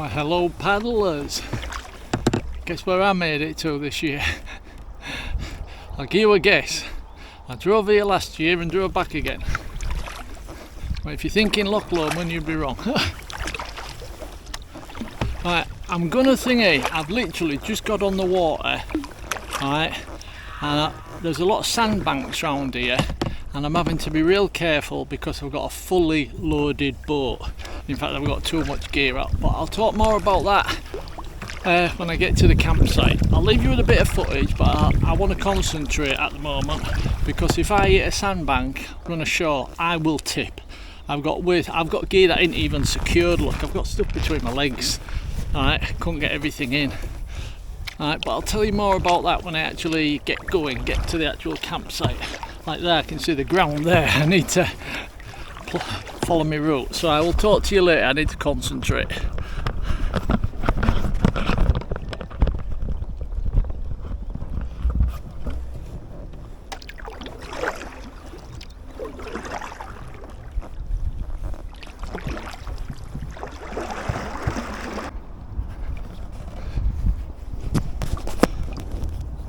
Why, hello paddlers. Guess where I made it to this year? I'll give you a guess. I drove here last year and drove back again. Well, if you're thinking Loch Awe, you'd be wrong. Right, I'm gonna thingy. I've literally just got on the water, right, and there's a lot of sandbanks around here, and I'm having to be real careful because I've got a fully loaded boat. In fact, I've got too much gear up, but I'll talk more about that when I get to the campsite. I'll leave you with a bit of footage, but I want to concentrate at the moment because if I hit a sandbank, run ashore, I will tip. I've got gear that ain't even secured. Look, I've got stuff between my legs. Alright, couldn't get everything in. Alright, but I'll tell you more about that when I actually get going, get to the actual campsite. Like there, I can see the ground there. I need to follow my route. So I will talk to you later. I need to concentrate.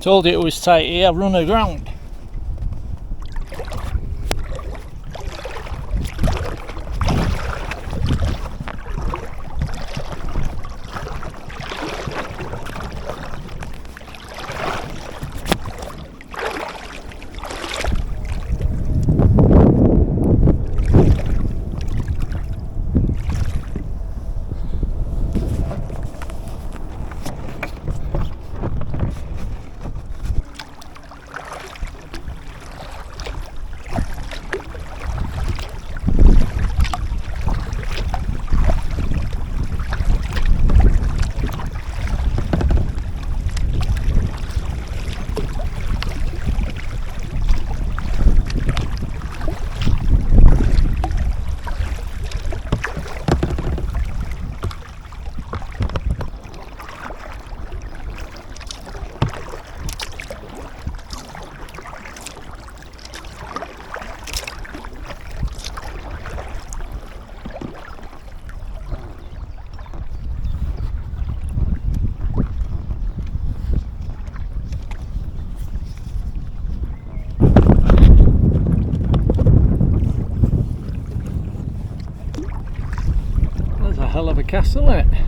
Told you it was tight here, I've run aground. Hell of a castle, isn't it?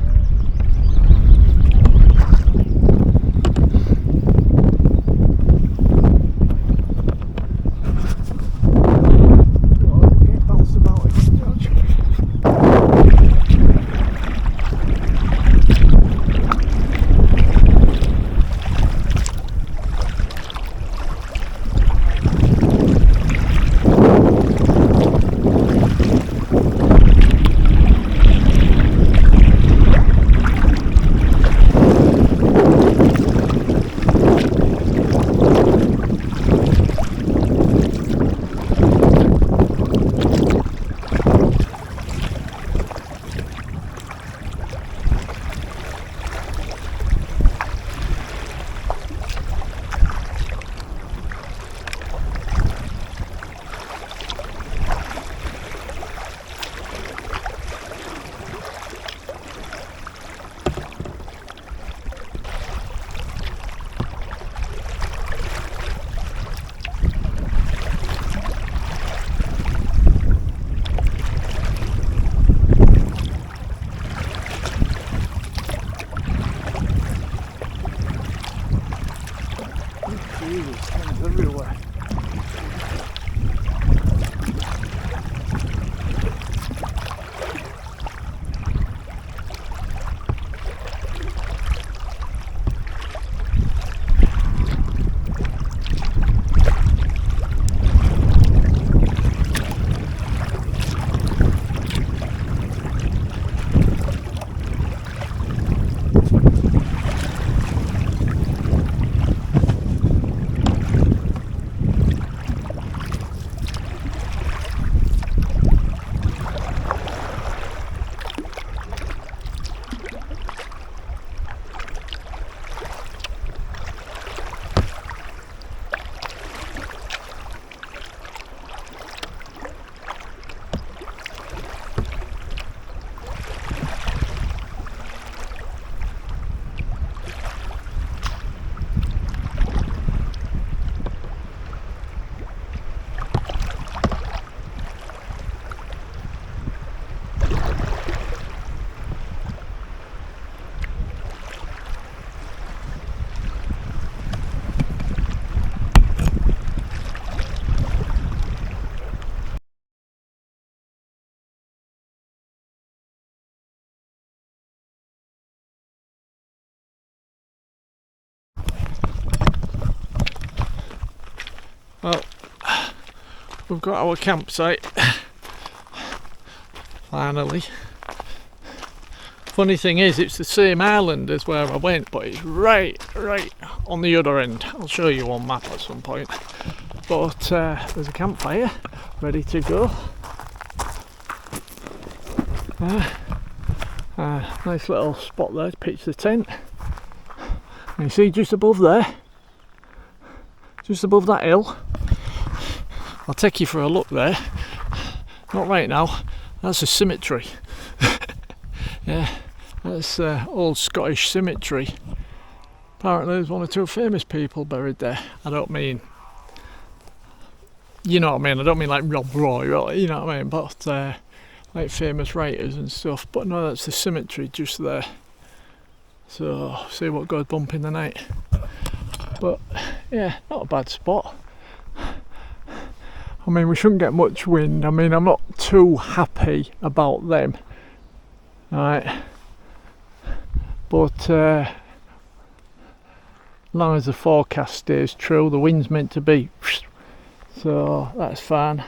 we've got our campsite. Finally. Funny thing is, it's the same island as where I went, but it's right on the other end. I'll show you on map at some point. But there's a campfire ready to go. Nice little spot there to pitch the tent. And you see just above there, just above that hill, I'll take you for a look there. Not right now, that's a cemetery. Yeah, that's old Scottish cemetery. Apparently there's one or two famous people buried there. I don't mean, you know what I mean, I don't mean like Rob Roy, you know what I mean, but like famous writers and stuff. But no, that's the cemetery just there. So see what goes bump in the night. But yeah, not a bad spot. I mean, we shouldn't get much wind. I mean, I'm not too happy about them. Right. But as long as the forecast stays true, the wind's meant to be. So that's fine.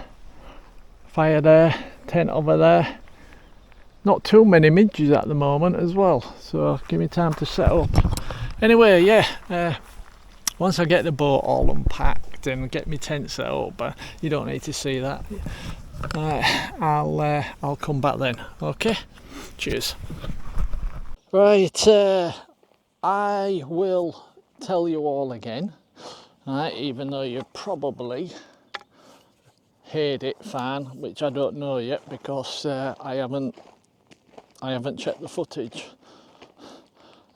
Fire there, tent over there. Not too many midges at the moment as well, so give me time to set up. Anyway, yeah, once I get the boat all unpacked and get my tent set up, you don't need to see that. I'll come back then. Okay, cheers. Right, I will tell you all again, right, even though you probably heard it fine, which I don't know yet because I haven't checked the footage.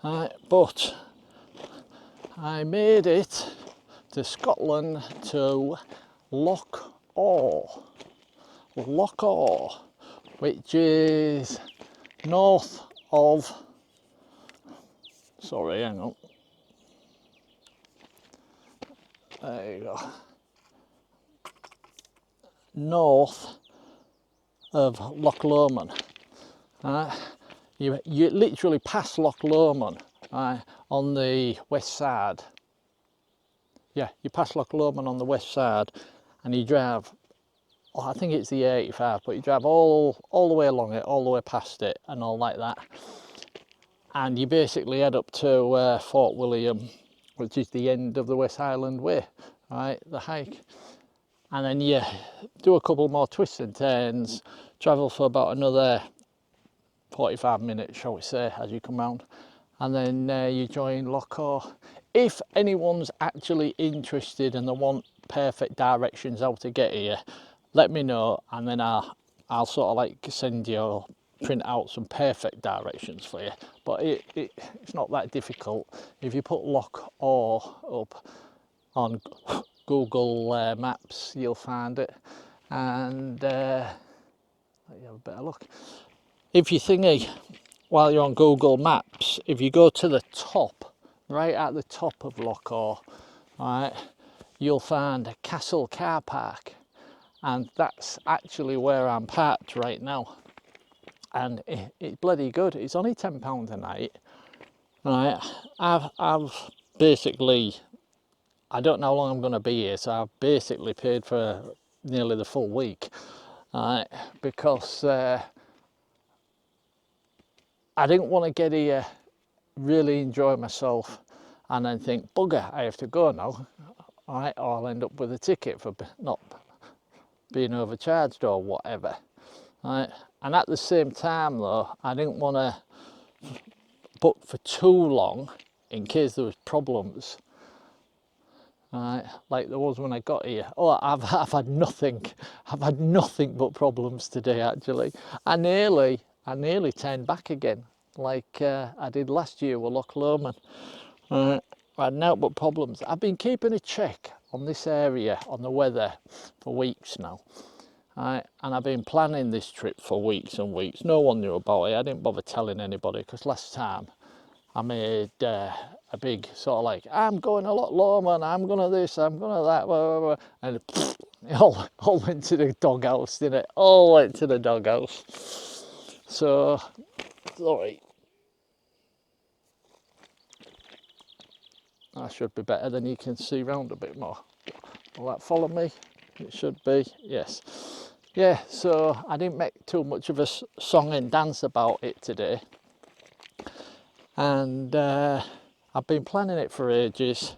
But I made it to Scotland, to Loch Awe. Loch Awe, which is north of, sorry, hang on. There you go. North of Loch Lomond. You literally pass Loch Lomond on the west side. Yeah, you pass Loch Lomond on the west side, and you drive. Oh, I think it's the A85, but you drive all the way along it, all the way past it, and all like that. And you basically head up to Fort William, which is the end of the West Highland Way, right? The hike. And then you do a couple more twists and turns, travel for about another 45 minutes, shall we say, as you come round. And then you join Loch Awe. If anyone's actually interested and they want perfect directions how to get here, let me know, and then I'll sort of like send you or print out some perfect directions for you. But it's not that difficult. If you put Loch Awe up on Google Maps, you'll find it, and let you have a better look. If you thingy, while you're on Google Maps, if you go to the top, right at the top of Loch Awe, right, you'll find a castle car park, and that's actually where I'm parked right now. And it's bloody good. It's only £10 a night, right? I've basically, I don't know how long I'm going to be here, so I've basically paid for nearly the full week, right? Because I didn't want to get here, really enjoy myself, and then think, bugger, I have to go now, right? Or I'll end up with a ticket for not being overcharged or whatever, right? And at the same time though, I didn't want to book for too long in case there was problems, right? Like there was when I got here. Oh, I've had nothing but problems today actually. I nearly turned back again, like I did last year with Loch Lomond. I had nothing but problems. I've been keeping a check on this area, on the weather, for weeks now. And I've been planning this trip for weeks and weeks. No one knew about it. I didn't bother telling anybody because last time I made a big sort of like, I'm going to Loch Lomond, I'm going to this, I'm going to that, blah, blah, blah. And it all went to the doghouse, didn't it? All went to the doghouse. So, sorry. That should be better, then you can see round a bit more. Will that follow me? It should be, yes. Yeah, so I didn't make too much of a song and dance about it today. And I've been planning it for ages.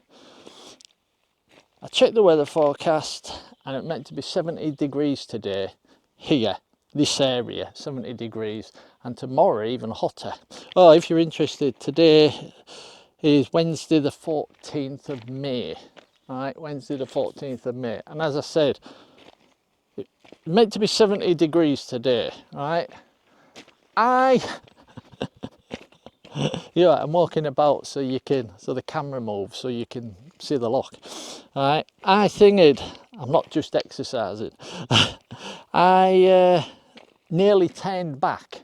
I checked the weather forecast and it meant to be 70 degrees today here, this area, 70 degrees, and tomorrow even hotter. Oh, if you're interested, today is Wednesday the 14th of May. Right, Wednesday the 14th of May. And as I said, it's meant to be 70 degrees today, right? Yeah, I'm walking about so the camera moves so you can see the loch. Right, I thingied, I'm not just exercising. I nearly turned back.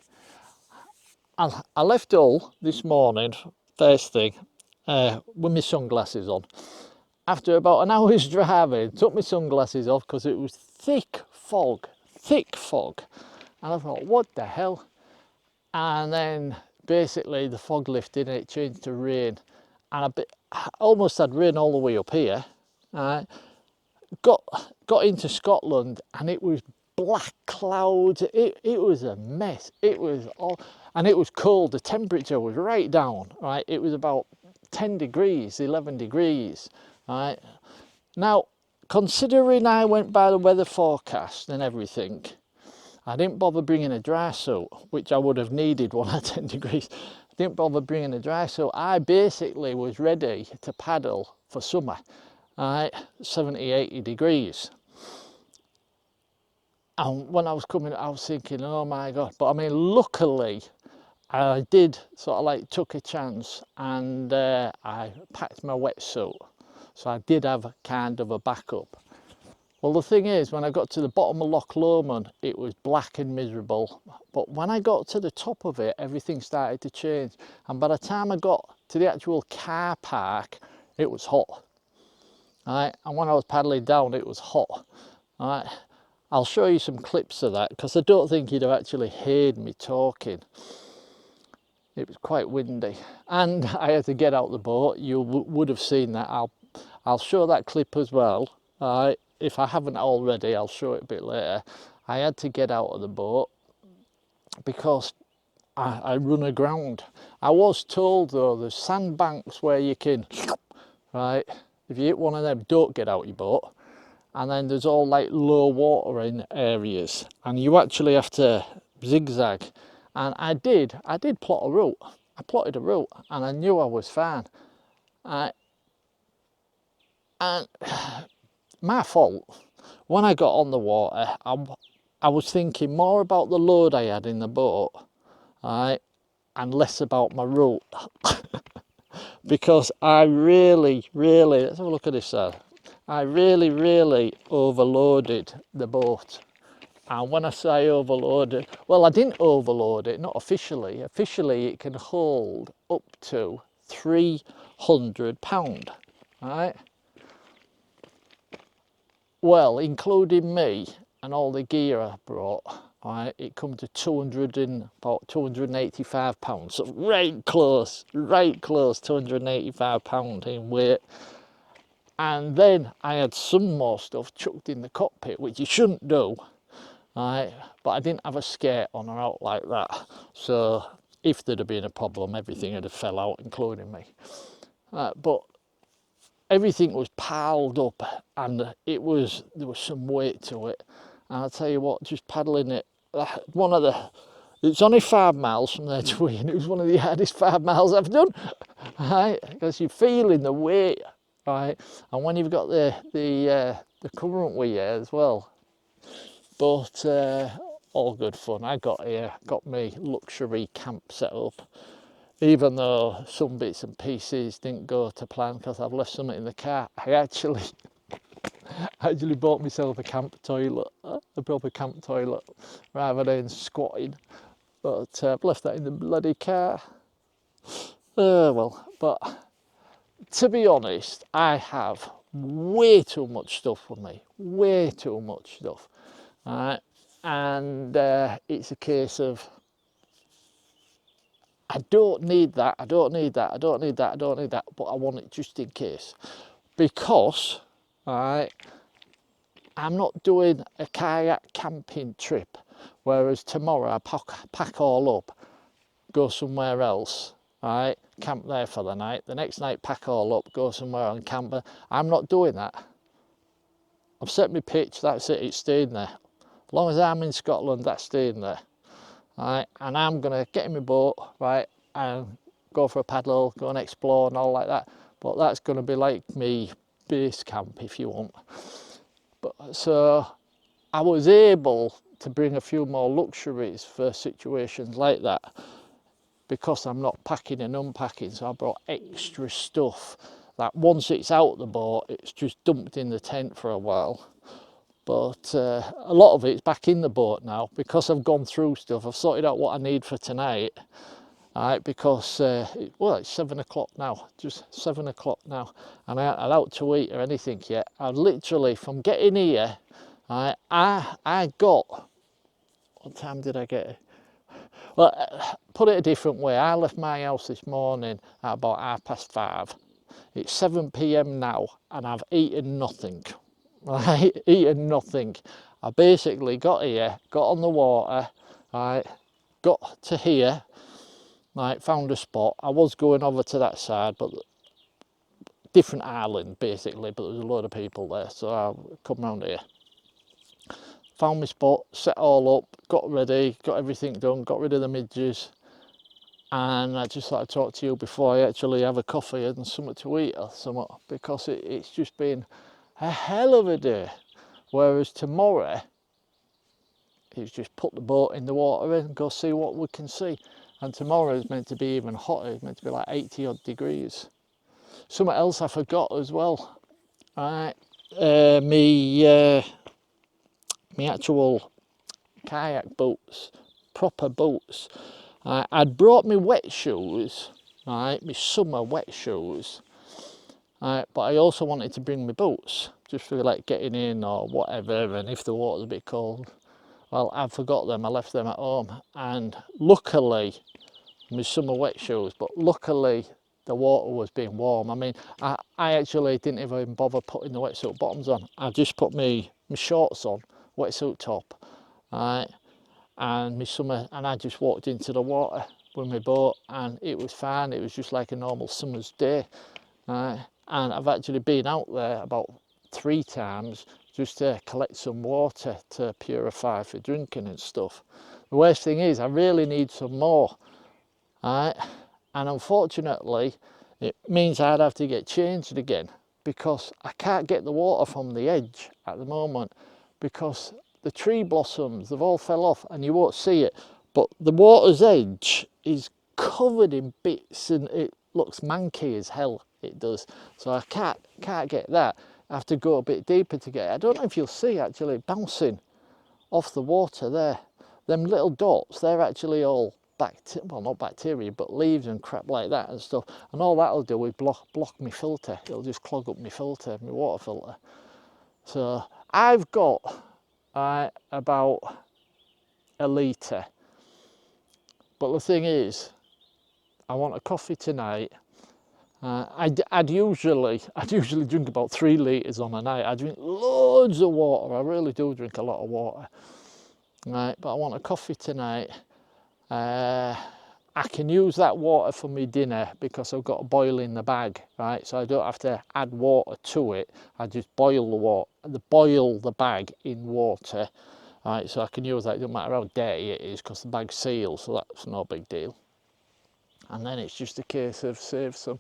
I left Hull this morning, first thing, with my sunglasses on. After about an hour's driving, took my sunglasses off because it was thick fog. And I thought, what the hell? And then basically the fog lifted and it changed to rain. And I almost had rain all the way up here. Got into Scotland and it was black clouds. It was a mess. It was all, and it was cold. The temperature was right down, right? It was about 10 degrees, 11 degrees, right? Now, considering I went by the weather forecast and everything, I didn't bother bringing a dry suit, which I would have needed when I had 10 degrees. I didn't bother bringing a dry suit. I basically was ready to paddle for summer, right? 70, 80 degrees. And when I was coming, I was thinking, oh my God. But I mean, luckily, I did sort of like took a chance and I packed my wetsuit. So I did have kind of a backup. Well, the thing is, when I got to the bottom of Loch Lomond, it was black and miserable. But when I got to the top of it, everything started to change. And by the time I got to the actual car park, it was hot. Right? And when I was paddling down, it was hot. Right? I'll show you some clips of that because I don't think you'd have actually heard me talking. It was quite windy. And I had to get out the boat. You would have seen that. I'll show that clip as well. Right? If I haven't already, I'll show it a bit later. I had to get out of the boat because I run aground. I was told though, there's sandbanks where you can, right, if you hit one of them, don't get out your boat. And then there's all like low water in areas and you actually have to zigzag. And I did plot a route. I plotted a route and I knew I was fine. And my fault. When I got on the water, I was thinking more about the load I had in the boat, right, and less about my route. Because I really, let's have a look at this side. I really overloaded the boat. And when I say overloaded, well, I didn't overload it, not officially. Officially, it can hold up to 300 pound, right? Well, including me and all the gear I brought, right, it come to about 285 pounds. So right close, 285 pound in weight. And then I had some more stuff chucked in the cockpit, which you shouldn't do, right? But I didn't have a skate on or out like that. So if there'd have been a problem, everything would have fell out, including me. But everything was piled up and there was some weight to it. And I'll tell you what, just paddling it, it's only 5 miles from there to Wien. It was one of the hardest 5 miles I've done, right? Because you're feeling the weight, right? And when you've got the current with you as well. But all good fun. I got here, got my luxury camp set up. Even though some bits and pieces didn't go to plan because I've left something in the car, I actually bought myself a camp toilet, a proper camp toilet, rather than squatting. But I've left that in the bloody car. Well, but to be honest, I have way too much stuff with me, way too much stuff. And it's a case of, I don't need that, I don't need that, but I want it just in case. Because, right, I'm not doing a kayak camping trip, whereas tomorrow I pack all up, go somewhere else, right, camp there for the night, the next night pack all up, go somewhere and camp. I'm not doing that. I've set my pitch, that's it, it's staying there. As long as I'm in Scotland, that's staying there. Right, and I'm gonna get in my boat, right, and go for a paddle, go and explore and all like that. But that's gonna be like me base camp, if you want. But so I was able to bring a few more luxuries for situations like that because I'm not packing and unpacking. So I brought extra stuff that once it's out the boat, it's just dumped in the tent for a while. But a lot of it's back in the boat now because I've gone through stuff. I've sorted out what I need for tonight. Right, because well, it's 7 o'clock now, just 7 o'clock now, and I haven't out to eat or anything yet. I literally, from getting here, right, I got, what time did I get here? Well, put it a different way, I left my house this morning at about 5:30. It's 7 p.m. now, and I've eaten nothing, right, eaten nothing. I basically got here, got on the water, right, got to here, right, found a spot. I was going over to that side, but different island basically, but there was a load of people there, so I come round here. Found my spot, set all up, got ready, got everything done, got rid of the midges, and I just thought I'd talk to you before I actually have a coffee and something to eat or something, because it's just been a hell of a day. Whereas tomorrow, it's just put the boat in the water and go see what we can see. And tomorrow is meant to be even hotter, it's meant to be like 80 odd degrees. Something else I forgot as well, right, me actual kayak boots, proper boots. I'd brought my wet shoes, right, my summer wet shoes, right, but I also wanted to bring my boots, just for like getting in or whatever, and if the water's a bit cold. Well, I forgot them, I left them at home, and luckily, my summer wet shoes, but luckily the water was being warm. I mean, I actually didn't even bother putting the wetsuit bottoms on. I just put my shorts on, wetsuit top, right, and my summer, and I just walked into the water with my boat, and it was fine. It was just like a normal summer's day, right? And I've actually been out there about 3 times just to collect some water to purify for drinking and stuff. The worst thing is I really need some more, right? And unfortunately it means I'd have to get changed again, because I can't get the water from the edge at the moment, because the tree blossoms, they've all fell off and you won't see it, but the water's edge is covered in bits and it looks manky as hell, it does. So I can't get that. I have to go a bit deeper to get it. I don't know if you'll see actually bouncing off the water there. Them little dots, they're actually all well, not bacteria, but leaves and crap like that and stuff. And all that'll do is block my filter. It'll just clog up my filter, my water filter. So I've got about a litre. But the thing is, I want a coffee tonight. I'd usually drink about 3 litres on a night. I drink loads of water. I really do drink a lot of water. Right, but I want a coffee tonight. I can use that water for my dinner because I've got a boil in the bag, right? So I don't have to add water to it. I just boil the water, boil the bag in water, right? So I can use that. It doesn't matter how dirty it is because the bag's sealed, so that's no big deal. And then it's just a case of save some.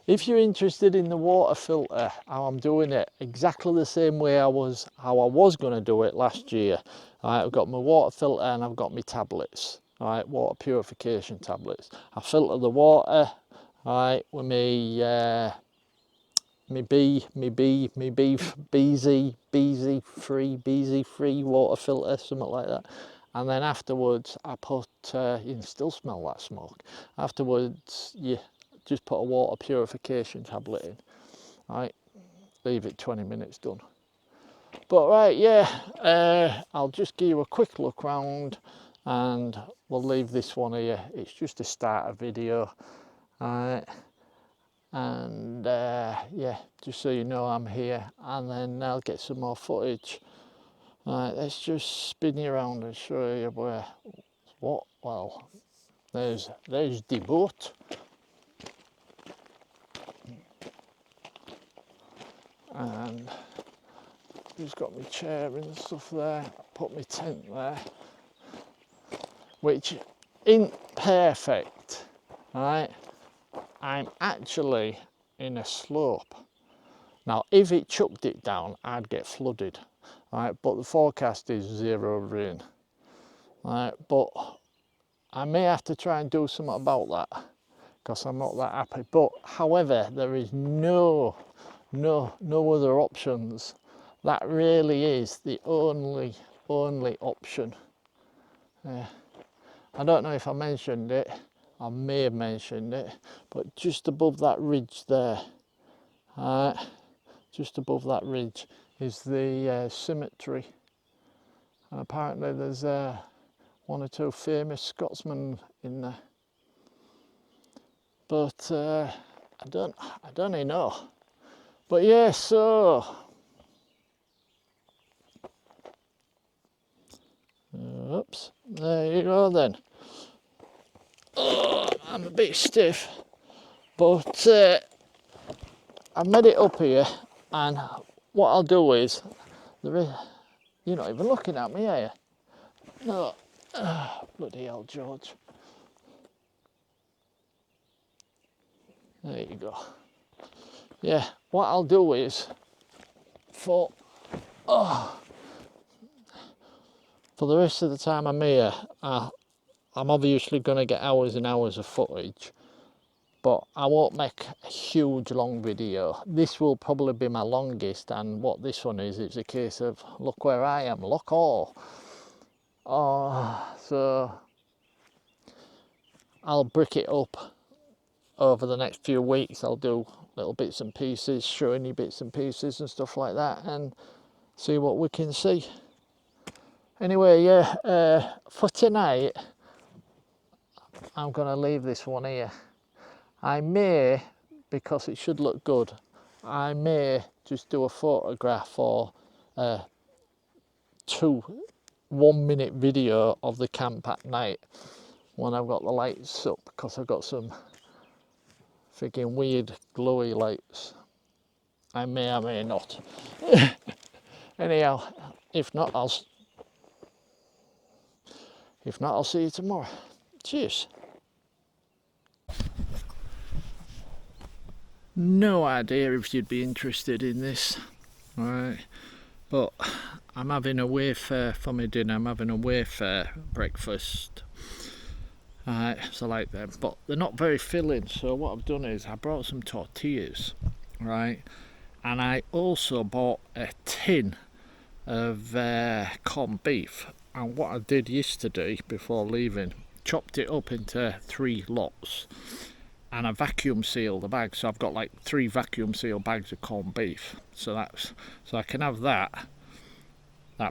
If you're interested in the water filter, how I'm doing it exactly the same way how I was going to do it last year. Right, I've got my water filter and I've got my tablets, right, water purification tablets. I filter the water, right, with my BZ free water filter, something like that. And then afterwards I put, you can still smell that smoke. Afterwards, just put a water purification tablet in, right, leave it 20 minutes, done. But right, yeah, I'll just give you a quick look round and we'll leave this one here. It's just a starter video. and yeah, just so you know I'm here, and then I'll get some more footage. Right, let's just spin you around and show you where, what, well, there's the boat, and just got my chair and stuff there, put my tent there, which ain't perfect, right? I'm actually in a slope. Now, if it chucked it down, I'd get flooded, right? But the forecast is 0 rain, right? But I may have to try and do something about that because I'm not that happy. But however, there is no other options. That really is the only option. I don't know if I mentioned it, I may have mentioned it, but just above that ridge there, just above that ridge is the cemetery, and apparently there's 1 or 2 famous Scotsmen in there, but I don't even know. But yeah, so oops, there you go then. Oh, I'm a bit stiff, but I've made it up here, and what I'll do is, you're not even looking at me, are you? No, bloody hell, George. There you go. Yeah, what I'll do is, for the rest of the time I'm here, I'm obviously going to get hours and hours of footage, but I won't make a huge long video. This will probably be my longest, and what this one is, it's a case of look where I am, Loch Awe. So I'll brick it up over the next few weeks. I'll do little bits and pieces, showing you bits and pieces and stuff like that, and see what we can see. Anyway, yeah, for tonight I'm going to leave this one here. I may, because it should look good, I may just do a photograph or 2 1-minute video of the camp at night when I've got the lights up, because I've got some freaking weird glowy lights. I may not. Anyhow, if not I'll see you tomorrow. Cheers. No idea if you'd be interested in this, right? But I'm having a Wayfare for my dinner. I'm having a Wayfare breakfast. Right, so I like them, but they're not very filling. So what I've done is I brought some tortillas, right? And I also bought a tin of corned beef. And what I did yesterday before leaving, chopped it up into 3 lots, and I vacuum sealed the bag. So I've got like 3 vacuum sealed bags of corned beef. So I can have that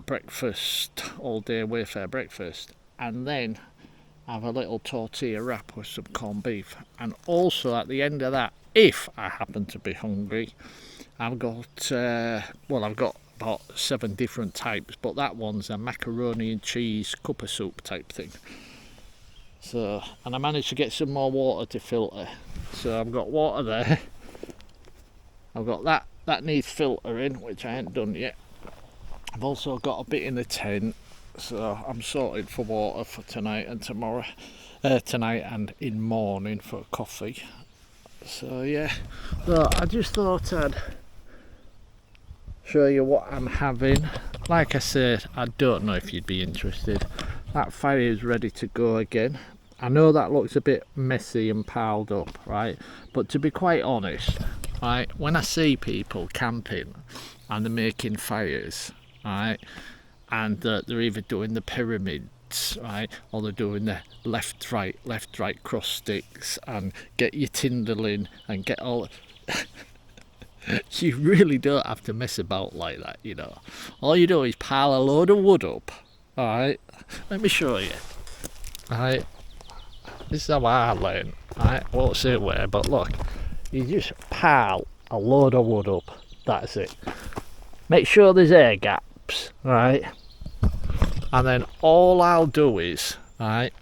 breakfast, all day Wayfare breakfast, and then have a little tortilla wrap with some corned beef. And also at the end of that, if I happen to be hungry, I've got about 7 different types, but that one's a macaroni and cheese cup of soup type thing. So, and I managed to get some more water to filter. So I've got water there. I've got that needs filtering, which I ain't done yet. I've also got a bit in the tent, so I'm sorted for water for tonight and tomorrow. Tonight and in morning for coffee. So yeah, so I just thought I'd show you what I'm having. Like I said, I don't know if you'd be interested. That fire is ready to go again. I know that looks a bit messy and piled up, right? But to be quite honest, right, when I see people camping and they're making fires, right, and they're either doing the pyramids, right, or they're doing the left right cross sticks, and get your tindling and get all you really don't have to mess about like that, you know. All you do is pile a load of wood up. Alright, let me show you. Alright, this is how I learn. Alright, won't say where, but look, you just pile a load of wood up. That's it. Make sure there's air gaps, right? And then all I'll do is, right,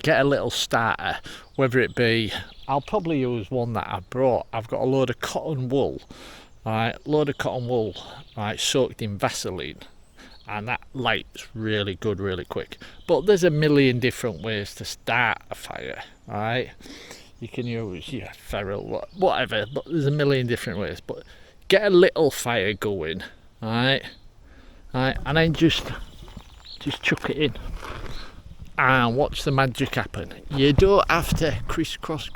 get a little starter, whether it be, I'll probably use one that I brought. I've got a load of cotton wool, right, right, soaked in Vaseline, and that lights really good really quick. But there's a million different ways to start a fire, right? You can use ferrule, whatever, but there's a million different ways. But get a little fire going, right, and then just chuck it in and watch the magic happen. You don't have to crisscross.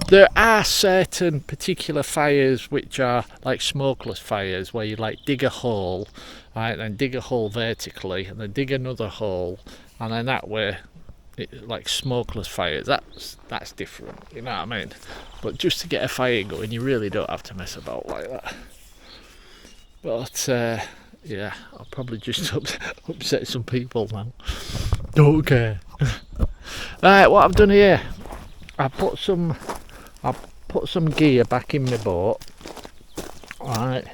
There are certain particular fires which are like smokeless fires, where you like dig a hole, right, then dig a hole vertically and then dig another hole, and then that way, like smokeless fires, that's different, you know what I mean? But just to get a fire going, you really don't have to mess about like that. But yeah, I'll probably just upset some people now. Don't care. Right, what I've done here, I put some gear back in my boat. Right,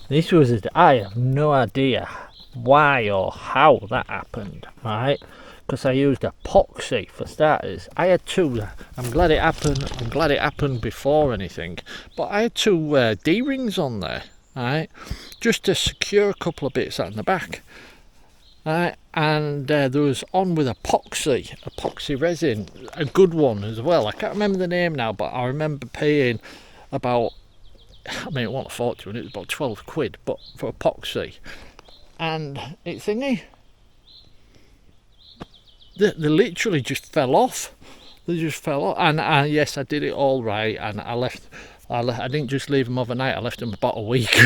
this was I have no idea why or how that happened, right? Because I used epoxy for starters. I had two. I'm glad it happened before anything. But I had two D-rings on there, right, just to secure a couple of bits out in the back. Right, and there was on with epoxy resin, a good one as well. I can't remember the name now, but I remember paying about, I mean, it wasn't a fortune, it was about 12 quid, but for epoxy. And it's thingy, they literally just fell off. They just fell off. And yes, I did it all right, and I didn't just leave them overnight, I left them about a week.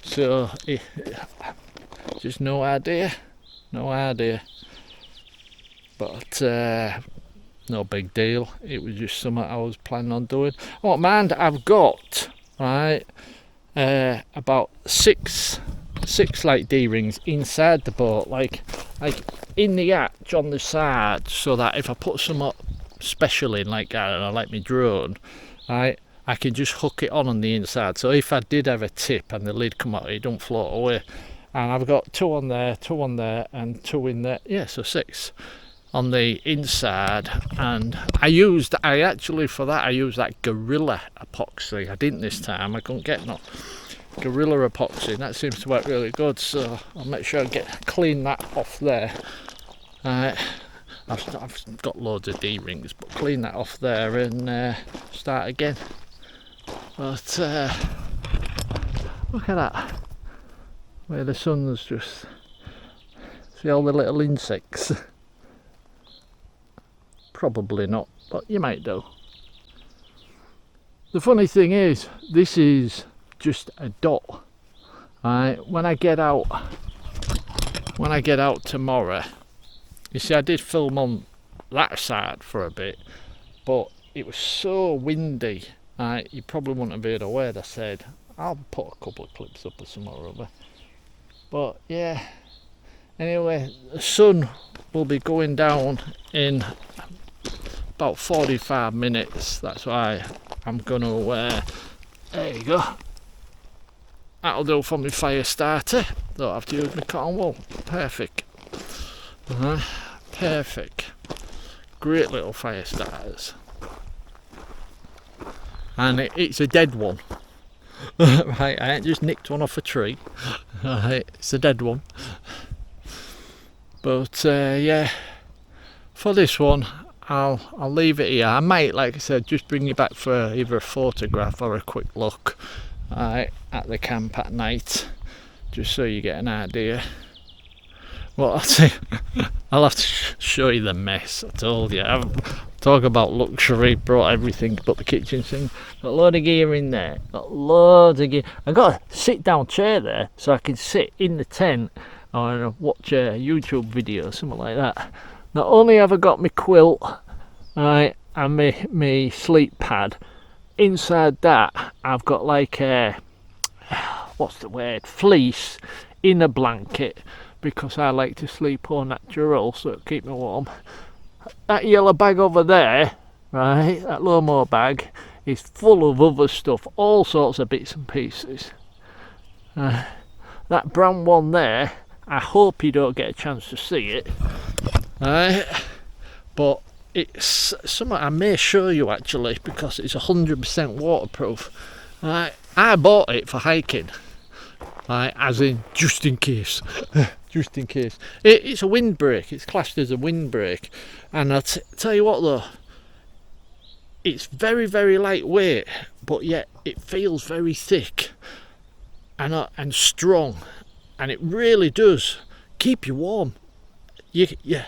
So just no idea, but no big deal. It was just something I was planning on doing. Oh man, I've got, right, about six like D-rings inside the boat, like in the hatch on the side, so that if I put some up special in, like, I don't know, like my drone, right, I can just hook it on the inside, so if I did have a tip and the lid come out, it don't float away. And I've got two on there, and two in there, yeah, so 6 on the inside. And I actually for that I used that Gorilla epoxy. I didn't this time, I couldn't get no Gorilla epoxy, and that seems to work really good, so I'll make sure I clean that off there. I've got loads of D-rings, but clean that off there and start again. But look at that, where the sun's just, see all the little insects. Probably not, but you might do. The funny thing is, this is just a dot. Right, when I get out tomorrow, you see, I did film on that side for a bit, but it was so windy, right, you probably wouldn't have heard a word I said. I'll put a couple of clips up or something or other. But yeah, anyway, the sun will be going down in about 45 minutes. That's why I'm gonna there you go, that'll do for my fire starter. Don't have to use my cotton wool. Perfect. Perfect. Great little fire starters. And it's a dead one. Right, I ain't just nicked one off a tree. Right, it's a dead one. But yeah, for this one, I'll leave it here. I might, like I said, just bring you back for either a photograph or a quick look at the camp at night, just so you get an idea. Well, I'll have to show you the mess. I told you, talk about luxury, brought everything but the kitchen sink. Got a load of gear in there, got loads of gear. I got a sit down chair there so I can sit in the tent or watch a YouTube video, something like that. Not only have I got my quilt, right, and my sleep pad, inside that I've got like a, what's the word, fleece in a blanket, because I like to sleep au natural, so it'll keep me warm. That yellow bag over there, right? That Lomo bag is full of other stuff, all sorts of bits and pieces. That brown one there, I hope you don't get a chance to see it, right? But it's something I may show you actually, because it's 100% waterproof. Right? I bought it for hiking, right? As in just in case. Just in case. It's a windbreak, it's classed as a windbreak, and I'll tell you what though, it's very, very lightweight, but yet it feels very thick and strong, and it really does keep you warm. Yeah,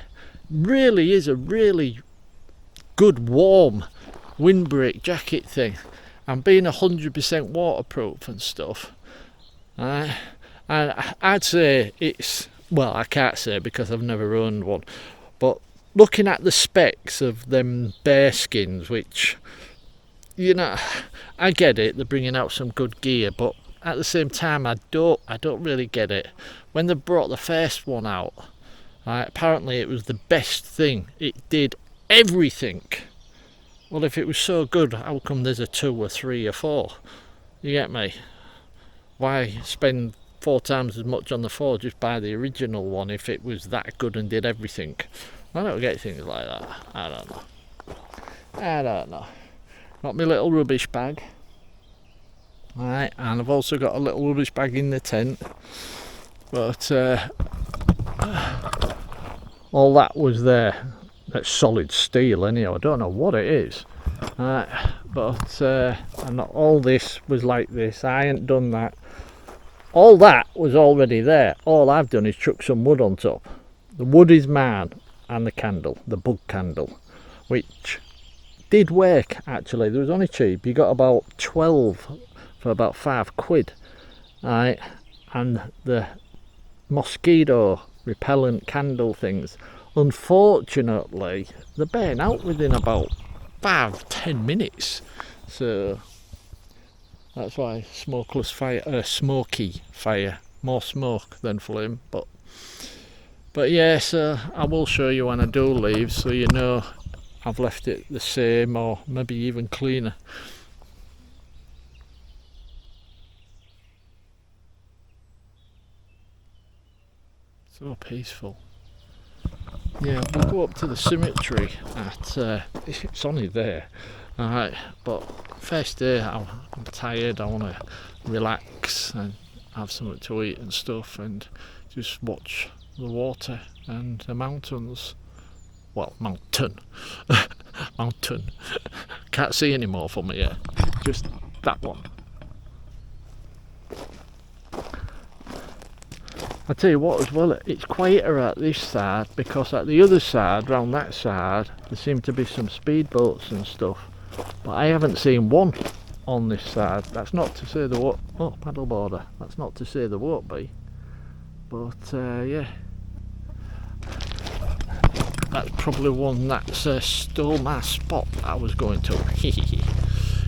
really is a really good warm windbreak jacket thing, and being 100% waterproof and stuff. And I'd say it's, well, I can't say because I've never owned one, but looking at the specs of them bear skins, which, you know, I get it, they're bringing out some good gear, but at the same time I don't really get it. When they brought the first one out, apparently it was the best thing, it did everything. Well, if it was so good, how come there's a 2 or 3 or 4? You get me? Why spend 4 times as much on the 4, just buy the original one if it was that good and did everything? I don't get things like that. I don't know. Got my little rubbish bag. Right, and I've also got a little rubbish bag in the tent. But all that was there. That's solid steel anyhow. I don't know what it is. But and all this was like this. I ain't done that. All that was already there. All I've done is chuck some wood on top. The wood is mine, and the candle, the bug candle, which did work actually. There was only cheap. You got about 12 for about £5, right? And the mosquito repellent candle things, unfortunately, they burn out within about 5-10 minutes. So that's why smokeless fire, smoky fire, more smoke than flame. But yeah, so I will show you when I do leave, so you know I've left it the same or maybe even cleaner. So peaceful. Yeah, we'll go up to the cemetery at, it's only there, alright, but first day I'm tired, I want to relax and have something to eat and stuff and just watch the water and the mountains. Well, mountain. Mountain. Can't see any more from here, just that one. I tell you what as well, it's quieter at this side because at the other side, round that side, there seem to be some speedboats and stuff, but I haven't seen one on this side. That's not to say there won't, oh, paddleboarder, that's not to say there won't be, but yeah, that's probably one that's stole my spot that I was going to.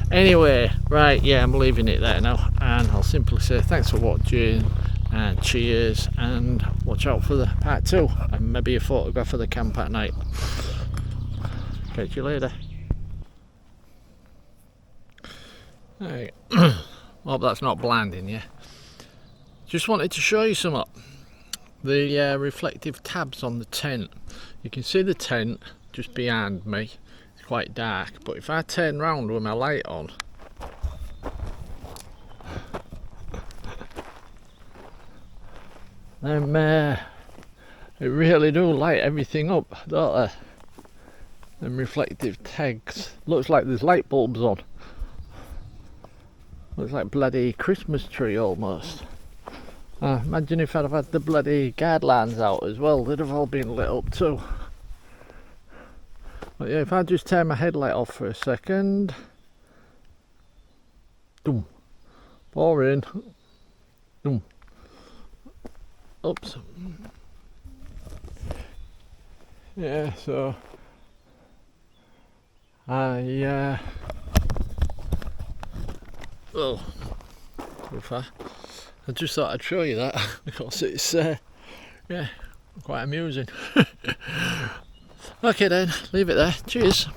Anyway, right, yeah, I'm leaving it there now, and I'll simply say thanks for watching, and cheers, and watch out for the part 2 and maybe a photograph of the camp at night. Catch you later. Right. Hope that's not blinding you. Just wanted to show you something. The reflective tabs on the tent. You can see the tent just behind me. It's quite dark, but if I turn round with my light on, they really do light everything up, don't they? Them reflective tags. Looks like there's light bulbs on. Looks like bloody Christmas tree almost. Imagine if I'd have had the bloody guidelines out as well, they'd have all been lit up too. But yeah, if I just turn my headlight off for a second. Boom. Boring. Boom. Oops. Yeah, so oh, too far. I just thought I'd show you that because it's yeah, quite amusing. Okay then, leave it there. Cheers.